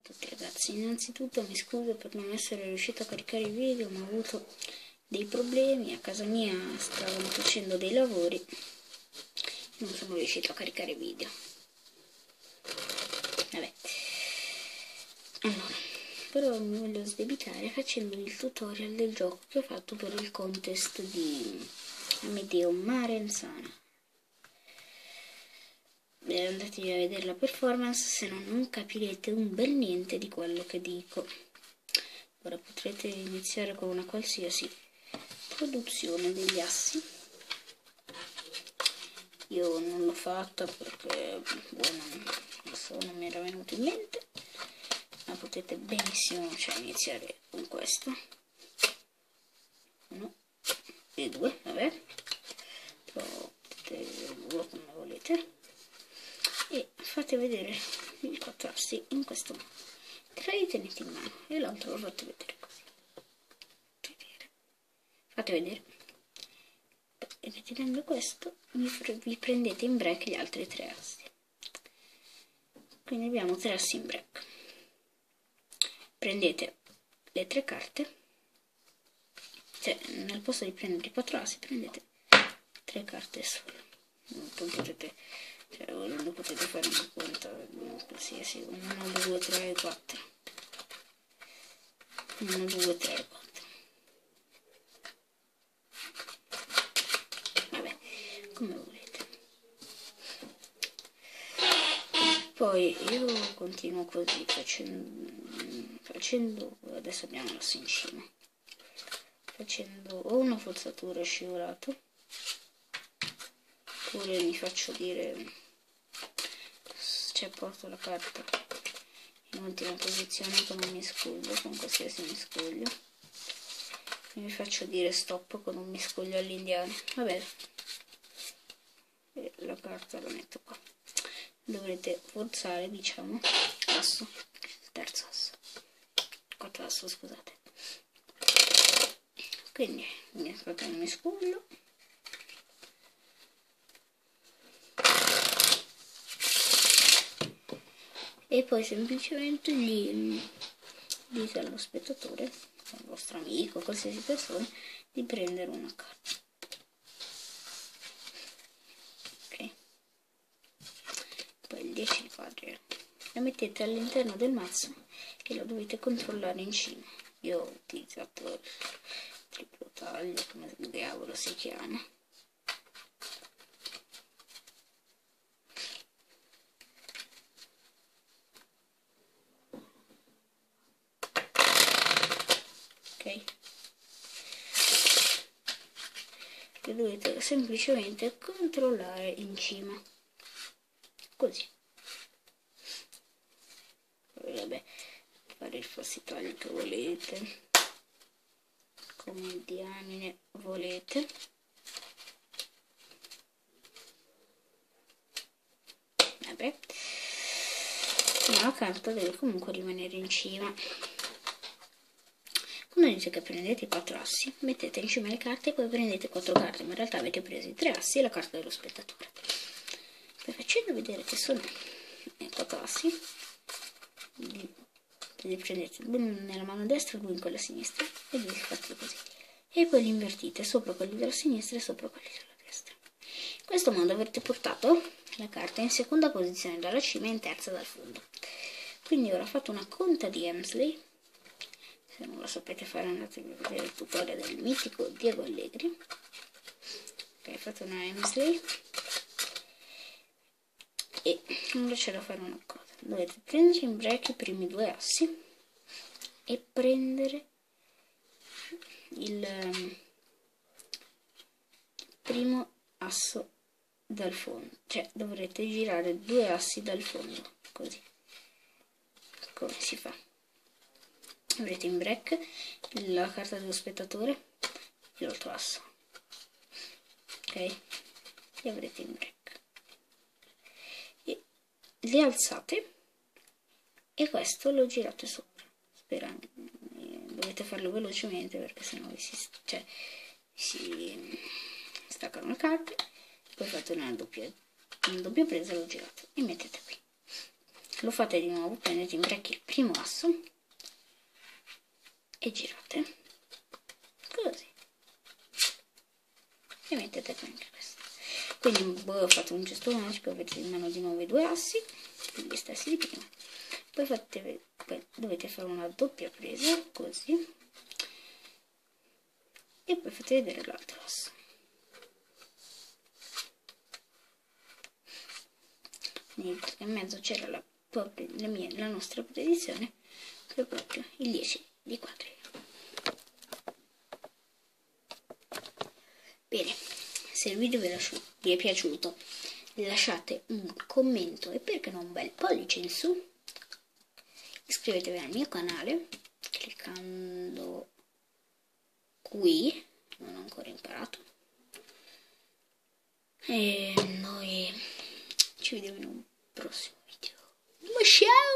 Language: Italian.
tutti ragazzi, innanzitutto mi scuso per non essere riuscito a caricare i video, ma ho avuto dei problemi, a casa mia stavano facendo dei lavori, non sono riuscito a caricare video. Vabbè, allora, però mi voglio sdebitare facendo il tutorial del gioco che ho fatto per il contest di Amedeo Marenzana. Andatevi a vedere la performance, se no non capirete un bel niente di quello che dico. Ora potrete iniziare con una qualsiasi produzione degli assi. Io non l'ho fatta perché non mi era venuto in mente, ma potete benissimo iniziare con questo. 1 e 2, vabbè, però potete due come volete. E fate vedere i 4 assi in questo modo. 3 li tenete in mano e l'altro lo fate vedere così. Fate vedere. E ritirando questo vi prendete in break gli altri 3 assi. Quindi abbiamo 3 assi in break. Prendete le 3 carte, cioè nel posto di prendere i 4 assi prendete 3 carte solo. Poi potete, volendo potete fare una conta qualsiasi, 1, 2, 3, 4. 1, 2, 3, 4. Vabbè, come volete. Poi io continuo così, facendo adesso abbiamo l'asso in cima, facendo o una forzatura scivolato, oppure mi faccio dire, porto la carta in ultima posizione con un miscuglio, con qualsiasi miscuglio, e mi faccio dire stop con un miscuglio all'indiano. Vabbè, e la carta la metto qua. Dovrete forzare, diciamo, asso, terzo asso, quarto asso, scusate. Quindi mi fate un miscuglio, e poi semplicemente gli dite allo spettatore, al vostro amico, qualsiasi persona, di prendere una carta. Ok, poi il 10 di quadri la mettete all'interno del mazzo e lo dovete controllare in cima. Io ho utilizzato il triplo taglio, come diavolo si chiama. Ok, che dovete semplicemente controllare in cima, così. Poi vabbè, fare il falsitaglio che volete, come diamine volete. Vabbè, ma la carta deve comunque rimanere in cima. Quando dite che prendete i 4 assi, mettete in cima le carte e poi prendete 4 carte, ma in realtà avete preso i 3 assi e la carta dello spettatore. Poi facendo vedere che sono i 4 assi, li prendete nella mano destra e 2 in quella sinistra e li fate così. E poi li invertite sopra quelli della sinistra e sopra quelli della destra. In questo modo avrete portato la carta in seconda posizione dalla cima e in terza dal fondo. Quindi ora fate una conta di Hemsley. Se non lo sapete fare andate a vedere il tutorial del mitico Diego Allegri. Ok, fate una Hemsley e ora c'è da fare una cosa. Dovete prendere in break i primi 2 assi e prendere il primo asso dal fondo, cioè dovrete girare 2 assi dal fondo, così. Come si fa? Avrete in break la carta dello spettatore e l'altro asso, ok? Li avrete in break e li alzate e questo lo girate sopra, sperando. Dovete farlo velocemente perché sennò si staccano le carte. Poi fate una doppia presa, lo girate e mettete qui. lo fate di nuovo, prendete in break il primo asso e girate così e mettete anche questo. Quindi voi fate un gesto magico, avete in mano di nuovo i due assi, gli stessi di prima. Poi dovete fare una doppia presa così e poi fate vedere l'altro asso. Niente, in mezzo c'era la nostra posizione, che è proprio il 10 di quadri. Bene, se il video vi è piaciuto, lasciate un commento e perché no un bel pollice in su. Iscrivetevi al mio canale cliccando qui, non ho ancora imparato. E noi ci vediamo in un prossimo video. Ciao!